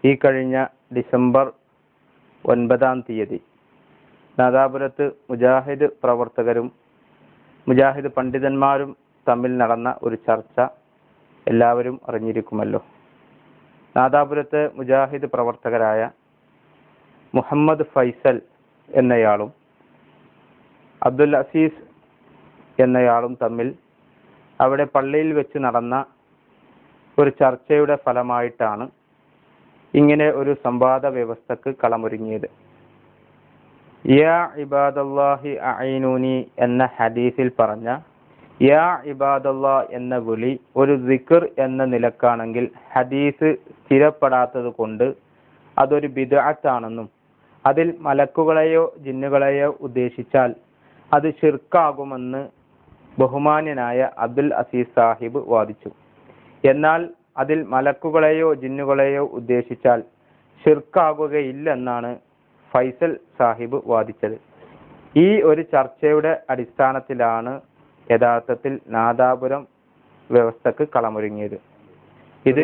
ഈ കഴിഞ്ഞ ഡിസംബർ 9 നാദാപുരത്ത് മുജാഹിദ് പ്രവർത്തകരും മുജാഹിദ് പണ്ഡിതന്മാരും തമ്മിൽ നടന്ന ഒരു ചർച്ച എല്ലാവരും അറിഞ്ഞിരിക്കുമല്ലോ. നാദാപുരത്തെ മുജാഹിദ് പ്രവർത്തകരായ മുഹമ്മദ് ഫൈസൽ എന്നയാളും അബ്ദുൽ അസീസ് എന്നയാളും തമ്മിൽ അവിടെ പള്ളിയിൽ വെച്ച് നടന്ന ഒരു ചർച്ചയുടെ ഫലമായിട്ടാണ് ഇങ്ങനെ ഒരു സംവാദ വ്യവസ്ഥക്ക് കളമൊരുങ്ങിയത്. യാ ഇബാദല്ലാഹി അഈനൂനി എന്ന ഹദീസിൽ പറഞ്ഞ യാ ഇബാദല്ലാ എന്ന വിളി ഒരു സിക്ർ എന്ന നിലക്കാണെങ്കിൽ ഹദീസ് സ്ഥിരപ്പെടാത്തത് കൊണ്ട് അതൊരു ബിദ്അത്താണെന്നും അതിൽ മലക്കുകളെയോ ജിന്നുകളെയോ ഉദ്ദേശിച്ചാൽ അത് ശിർക്കാകുമെന്ന് ബഹുമാന്യനായ അബ്ദുൽ അസീസ് സാഹിബ് വാദിച്ചു. എന്നാൽ അതിൽ മലക്കുകളെയോ ജിന്നുകളെയോ ഉദ്ദേശിച്ചാൽ ശിർക്കാകുകയില്ലെന്നാണ് ഫൈസൽ സാഹിബ് വാദിച്ചത്. ഈ ഒരു ചർച്ചയുടെ അടിസ്ഥാനത്തിലാണ് യഥാർത്ഥത്തിൽ നാദാപുരം വ്യവസ്ഥക്ക് കളമൊരുങ്ങിയത്. ഇത്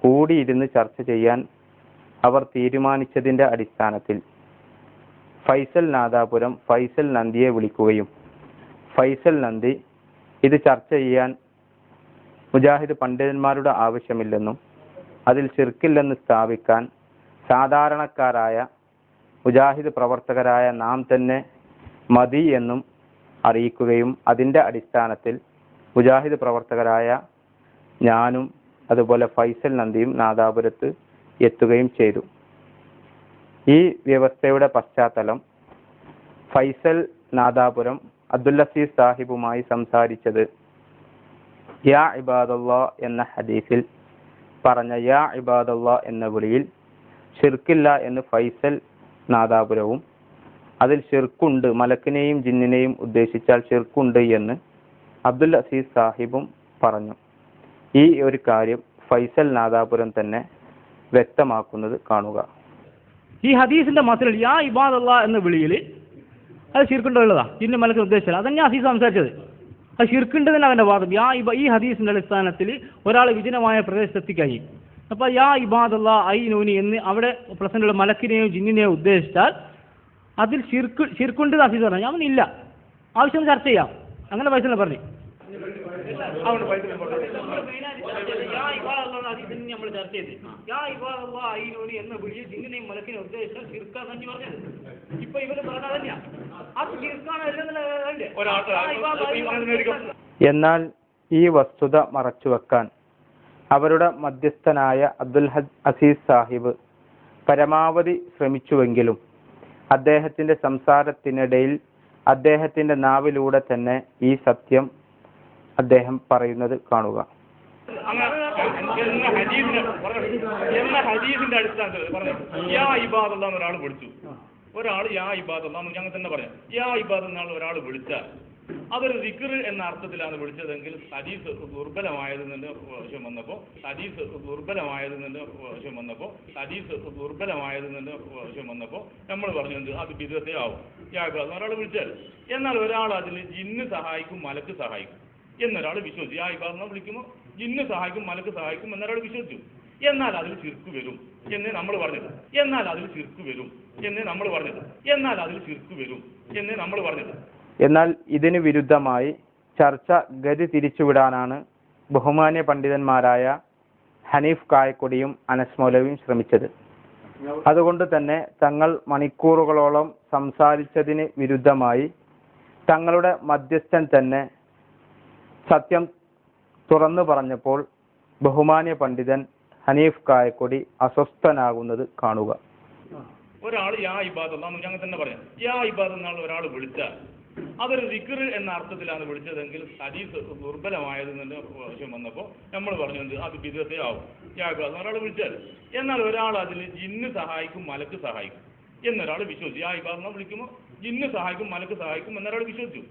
കൂടിയിരുന്ന് ചർച്ച ചെയ്യാൻ അവർ തീരുമാനിച്ചതിന്റെ അടിസ്ഥാനത്തിൽ ഫൈസൽ നാദാപുരം ഫൈസൽ നന്ദിയെ വിളിക്കുകയും ഫൈസൽ നന്ദി ഇത് ചർച്ച ചെയ്യാൻ മുജാഹിദ് പണ്ഡിതന്മാരുടെ ആവശ്യമില്ലെന്നും അതിൽ ശിർക്കില്ലെന്ന് സ്ഥാപിക്കാൻ സാധാരണക്കാരായ മുജാഹിദ് പ്രവർത്തകരായ നാം തന്നെ മതി എന്നും അറിയിക്കുകയും അതിൻ്റെ അടിസ്ഥാനത്തിൽ മുജാഹിദ് പ്രവർത്തകരായ ഞാനും അതുപോലെ ഫൈസൽ നന്ദിയും നാദാപുരത്ത് എത്തുകയും ചെയ്തു. ഈ വ്യവസ്ഥയുടെ പശ്ചാത്തലം ഫൈസൽ നാദാപുരം അബ്ദുൽ അസീസ് സാഹിബുമായി സംസാരിച്ചത് യാ ഇബാദല്ലാ എന്ന ഹദീസിൽ പറഞ്ഞ യാ ഇബാദല്ലാ എന്ന വിളിയിൽ ശിർക്കില്ല എന്ന് ഫൈസൽ നാദാപുരവും അതിൽ ശിർക്കുണ്ട്, മലക്കിനെയും ജിന്നിനെയും ഉദ്ദേശിച്ചാൽ ശിർക്കുണ്ട് എന്ന് അബ്ദുൽ അസീസ് സാഹിബും പറഞ്ഞു. ഈ ഒരു കാര്യം ഫൈസൽ നാദാപുരം തന്നെ വ്യക്തമാക്കുന്നത് കാണുക. ഈ ഹദീസിന്റെ മസലിൽ യാ ഇബാദല്ലാ എന്ന വിളിയിൽ അത് ശിർക്കുണ്ടുള്ളതാ, ജിന്നു മലക്കിനെ ഉദ്ദേശിച്ചാൽ അതന്നെ അസീസ് സംസാരിച്ചത്. അത് ശിർക്കുണ്ടെന്ന് അവന്റെ വാദം. ഈ ഹദീസിന്റെ അടിസ്ഥാനത്തിൽ ഒരാൾ വിജനമായ പ്രദേശത്തെത്തിക്കഴി അപ്പൊ യാ ഇബാദല്ലാ ഐനൂനി എന്ന് അവിടെ പ്രസന്റുള്ള മലക്കിനെയോ ജിന്നിനെയോ ഉദ്ദേശിച്ചാൽ അതിൽ ശിർക്കുണ്ട് അസീസ് പറഞ്ഞു. ഞാൻ ഇല്ല, ആവശ്യം ചർച്ച ചെയ്യാം. അങ്ങനെ ഫൈസൽ പറഞ്ഞു. നമ്മൾ ചർച്ച ചെയ്ത് യാ ഇബാദല്ലാ ഐനൂനി എന്ന വിളിയിൽ ജിന്നിനെയും മലക്കിനെ ഉദ്ദേശിച്ചാൽ ശിർക്കാണ് പറഞ്ഞു പറഞ്ഞത്. ഇപ്പൊ ഇവര് പറഞ്ഞ തന്നെയാ അത് ശിർക്കാണ്. എന്നാൽ ഈ വസ്തുത മറച്ചുവെക്കാൻ അവരുടെ മധ്യസ്ഥനായ അബ്ദുൽ അസീസ് സാഹിബ് പരമാവധി ശ്രമിച്ചുവെങ്കിലും അദ്ദേഹത്തിന്റെ സംസാരത്തിനിടയിൽ അദ്ദേഹത്തിന്റെ നാവിലൂടെ തന്നെ ഈ സത്യം അദ്ദേഹം പറയുന്നത് കാണുക. ഹദീസിന്റെ അടിസ്ഥാനത്തിൽ പറഞ്ഞു യാ ഇബാദല്ലാ ഒരാൾ വിളിച്ചു, ഒരാൾ യാ ഇബാദല്ലാ ഞങ്ങൾ തന്നെ പറയാം. യാ ഇബാദ് എന്നാണ് ഒരാൾ വിളിച്ചാൽ അതൊരു ദിക്ർ എന്ന അർത്ഥത്തിലാണ് വിളിച്ചതെങ്കിൽ ഹദീസ് ദുർബലമായതിന്റെ വശം വന്നപ്പോൾ നമ്മൾ പറഞ്ഞു അത് ബിദ്അത്തേ ആവും. യാ ഇബാദ് ഒരാൾ വിളിച്ചാൽ. എന്നാൽ ഒരാൾ അതിൽ ജിന്ന് സഹായിക്കും മലക്ക് സഹായിക്കും എന്നൊരാൾ വിശ്വസിച്ചു. യാ ഇബാദ് വിളിക്കുമ്പോൾ ജിന്ന് സഹായിക്കും മലക്ക് സഹായിക്കും എന്നൊരാൾ വിശ്വസിച്ചു. എന്നാൽ അതിൽ ശിർക്ക് വരും എന്നേ നമ്മൾ പറഞ്ഞത്. എന്നാൽ ഇതിന് വിരുദ്ധമായി ചർച്ച ഗതി തിരിച്ചുവിടാനാണ് ബഹുമാന്യ പണ്ഡിതന്മാരായ ഹനീഫ് കായക്കൊടിയും അനസ് മൗലവിയും ശ്രമിച്ചത്. അതുകൊണ്ട് തന്നെ തങ്ങൾ മണിക്കൂറുകളോളം സംസാരിച്ചതിന് വിരുദ്ധമായി തങ്ങളുടെ മധ്യസ്ഥൻ തന്നെ സത്യം തുറന്നു പറഞ്ഞപ്പോൾ ബഹുമാന്യ പണ്ഡിതൻ ഹനീഫ് കായക്കൊടി അസ്വസ്ഥനാകുന്നത് കാണുക. ഒരാൾ യാ ഇബാദല്ലാ ഞങ്ങൾ തന്നെ പറയാം. യാ ഇബാദ് എന്നാണ് ഒരാൾ വിളിച്ചാൽ അതൊരു ദിക്ർ എന്ന അർത്ഥത്തിലാണ് വിളിച്ചതെങ്കിൽ ഹദീസ് ദുർബലമായതിന്റെ വശം വന്നപ്പോൾ നമ്മൾ പറഞ്ഞു അത് ബിദ്അത്തേ ആവും. യാ ഇബാദ് ഒരാൾ വിളിച്ചാൽ. എന്നാൽ ഒരാൾ അതിൽ ജിന്ന് സഹായിക്കും മലക്ക് സഹായിക്കും എന്നൊരാൾ വിശ്വസിച്ചു. യാ ഇബാദ് വിളിക്കുമ്പോൾ ജിന്ന് സഹായിക്കും മലക്ക് സഹായിക്കും എന്നൊരാൾ വിശ്വസിച്ചു.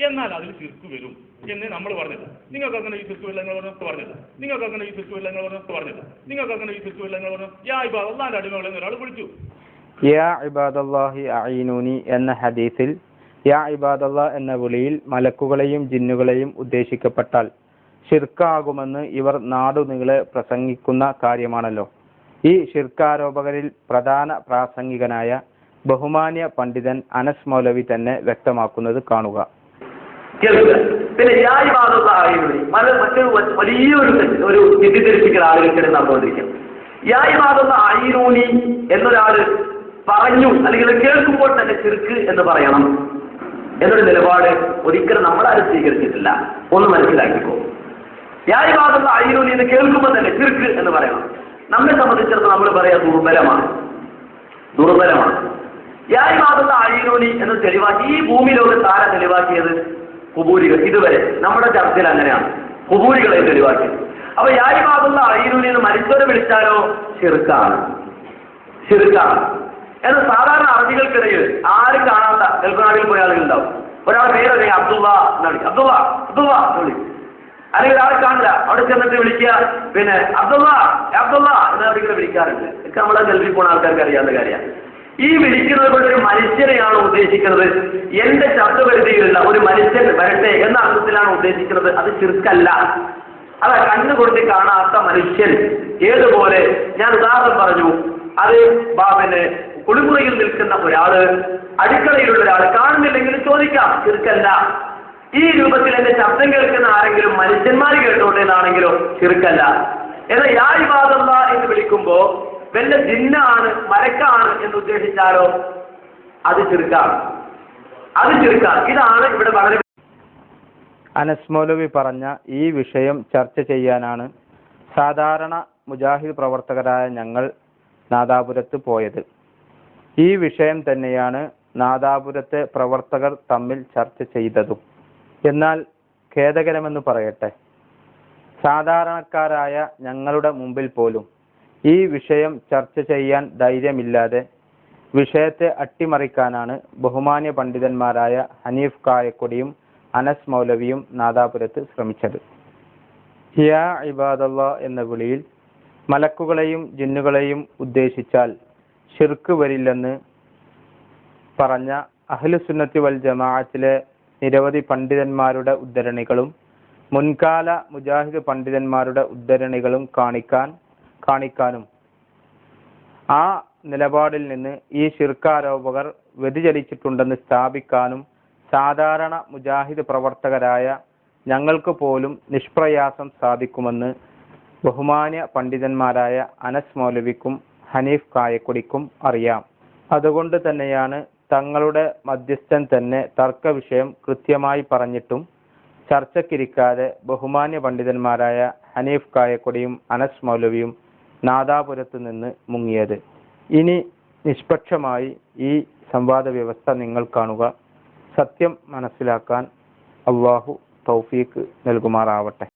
എന്നാൽ അതിൽ ശിർക്ക് വരും എന്നേ നമ്മൾ പറഞ്ഞത്. നിങ്ങൾക്ക് അങ്ങനെ ഈ ശിർക്ക് വരില്ല നിങ്ങൾ പറഞ്ഞത്. യാ ഇബാദ് അല്ലാഹുവിന്റെ അടിമകളെ ഒരാൾ വിളിച്ചു. യാ ഇബാദല്ലാഹി അഈനൂനി എന്ന ഹദീസിൽ യാ ഇബാദല്ലാ എന്ന വിളിയിൽ മലക്കുകളെയും ജിന്നുകളെയും ഉദ്ദേശിക്കപ്പെട്ടാൽ ശിർക്കാകുമെന്ന് ഇവർ നാടുനീളെ പ്രസംഗിക്കുന്ന കാര്യമാണല്ലോ. ഈ ഷിർക്കാരോപകരിൽ പ്രധാന പ്രാസംഗികനായ ബഹുമാന്യ പണ്ഡിതൻ അനസ് മൗലവി തന്നെ വ്യക്തമാക്കുന്നത് കാണുക. കേൾക്കുക. പിന്നെ യാ ഇബാദല്ലാഹി മറ്റൊരു വലിയൊരു തെറ്റിദ്ധരിപ്പിക്കൽ ആളുകൾക്കിടെ നടന്നുകൊണ്ടിരിക്കും. യാ ഇബാദല്ലാഹി എന്നൊരാള് പറഞ്ഞു, അല്ലെങ്കിൽ കേൾക്കുമ്പോൾ തന്നെ ശിർക്ക് എന്ന് പറയണം എന്നൊരു നിലപാട് ഒരിക്കലും നമ്മളാരും സ്വീകരിച്ചിട്ടില്ല. ഒന്ന് മനസ്സിലാക്കിക്കോ. യാ ഇബാദല്ലാഹി എന്ന് കേൾക്കുമ്പോൾ തന്നെ ശിർക്ക് എന്ന് പറയണം. നമ്മെ സംബന്ധിച്ചിടത്തോളം നമ്മൾ പറയാ ദുർബലമാണ്. യാ ഇബാദല്ലാഹി എന്ന് തെളിവാക്കി ഈ ഭൂമി ലോകത്ത് ആരാ തെളിവാക്കിയത്? ഖുബൂരികൾ. ഇതുവരെ നമ്മുടെ ചർച്ചയിൽ അങ്ങനെയാണ് ഖുബൂരികളെ തെളിവാക്കിയത്. അപ്പൊ യാ ഇബാദല്ലാഹി എന്ന് മരിച്ചവരെ വിളിച്ചാലോ ശിർക്കാണ്. എന്നാൽ സാധാരണ അറബികൾക്കിടയിൽ ആരും കാണാത്ത ഗൾഫനാടിൽ പോയ ആളുകളുണ്ടാവും. ഒരാൾ പേരറിയാം അബ്ദുള്ള എന്ന് വിളിക്കും, അബ്ദുള്ള എന്ന് വിളിക്കും. അല്ലെങ്കിൽ ഒരാളെ കാണില്ല, അവിടെ ചെന്നിട്ട് വിളിക്കുക, പിന്നെ അബ്ദുള്ള എന്ന് അറബികളെ വിളിക്കാറുണ്ട്. ഒക്കെ നമ്മളെ ഗൾഫിൽ പോണ ആൾക്കാർക്ക് അറിയാവുന്ന കാര്യമാണ്. ഈ വിളിക്കുന്നത് കൊണ്ട് ഒരു മനുഷ്യനെയാണ് ഉദ്ദേശിക്കുന്നത്. എന്റെ ശബ്ദപരിധിയിലുള്ള ഒരു മനുഷ്യൻ വരട്ടെ എന്ന അർത്ഥത്തിലാണ് ഉദ്ദേശിക്കുന്നത്. അത് ശിർക്കല്ല. അതാ കണ്ണുകൊണ്ട് കാണാത്ത മനുഷ്യൻ. ഏതുപോലെ ഞാൻ ഉദാഹരണം പറഞ്ഞു, അത് പിന്നെ കുളിമുറിയിൽ നിൽക്കുന്ന ഒരാള്, അടുക്കളയിലുള്ള ഒരാൾ കാണുന്നില്ലെങ്കിൽ ചോദിക്കാം, ശിർക്കല്ല. ഈ രൂപത്തിൽ എന്റെ ശബ്ദം കേൾക്കുന്ന ആരെങ്കിലും മനുഷ്യന്മാർ കേട്ടോട്ടെ എന്നാണെങ്കിലോ ശിർക്കല്ല. എന്നാൽ യാ ഇബാദല്ലാഹ് എന്ന് വിളിക്കുമ്പോ വല്ല ജിന്നാണ് മലക്കാണ് എന്ന് ഉദ്ദേശിച്ചാലോ അത് ശിർക്കാണ്. ഇതാണ് ഇവിടെ വളരെ. അനസ് മൗലവി പറഞ്ഞ ഈ വിഷയം ചർച്ച ചെയ്യാനാണ് സാധാരണ മുജാഹിദ് പ്രവർത്തകരായ ഞങ്ങൾ നാദാപുരത്ത് പോയത്. ഈ വിഷയം തന്നെയാണ് നാദാപുരത്തെ പ്രവർത്തകർ തമ്മിൽ ചർച്ച ചെയ്തതും. എന്നാൽ ഖേദകരമെന്ന് പറയട്ടെ, സാധാരണക്കാരായ ഞങ്ങളുടെ മുമ്പിൽ പോലും ഈ വിഷയം ചർച്ച ചെയ്യാൻ ധൈര്യമില്ലാതെ വിഷയത്തെ അട്ടിമറിക്കാനാണ് ബഹുമാന്യ പണ്ഡിതന്മാരായ ഹനീഫ് കായക്കൊടിയും അനസ് മൗലവിയും നാദാപുരത്ത് ശ്രമിച്ചത്. യാ ഇബാദല്ലാ എന്ന വിളിയിൽ മലക്കുകളെയും ജിന്നുകളെയും ഉദ്ദേശിച്ചാൽ ഷിർക്ക് വരില്ലെന്ന് പറഞ്ഞ അഹ്ലുസുന്നത്തി വൽ ജമാഅത്തിലെ നിരവധി പണ്ഡിതന്മാരുടെ ഉദ്ധരണികളും മുൻകാല മുജാഹിദ് പണ്ഡിതന്മാരുടെ ഉദ്ധരണികളും കാണിക്കാനും ആ നിലപാടിൽ നിന്ന് ഈ ഷിർക്കാരോപകർ വ്യതിചലിച്ചിട്ടുണ്ടെന്ന് സ്ഥാപിക്കാനും സാധാരണ മുജാഹിദ് പ്രവർത്തകരായ ഞങ്ങൾക്ക് പോലും നിഷ്പ്രയാസം സാധിക്കുമെന്ന് ബഹുമാന്യ പണ്ഡിതന്മാരായ അനസ് മൗലവിക്കും ഹനീഫ് കായക്കൊടിക്കും അറിയാം. അതുകൊണ്ട് തന്നെയാണ് തങ്ങളുടെ മധ്യസ്ഥൻ തന്നെ തർക്ക വിഷയം കൃത്യമായി പറഞ്ഞിട്ടും ചർച്ചക്കിരിക്കാതെ ബഹുമാന്യ പണ്ഡിതന്മാരായ ഹനീഫ് കായക്കൊടിയും അനസ് മൗലവിയും നാദാപുരത്ത് നിന്ന് മുങ്ങിയത്. ഇനി നിഷ്പക്ഷമായി ഈ സംവാദ വ്യവസ്ഥ നിങ്ങൾ കാണുക. സത്യം മനസ്സിലാക്കാൻ അല്ലാഹു തൗഫീഖ് നൽകുമാറാവട്ടെ.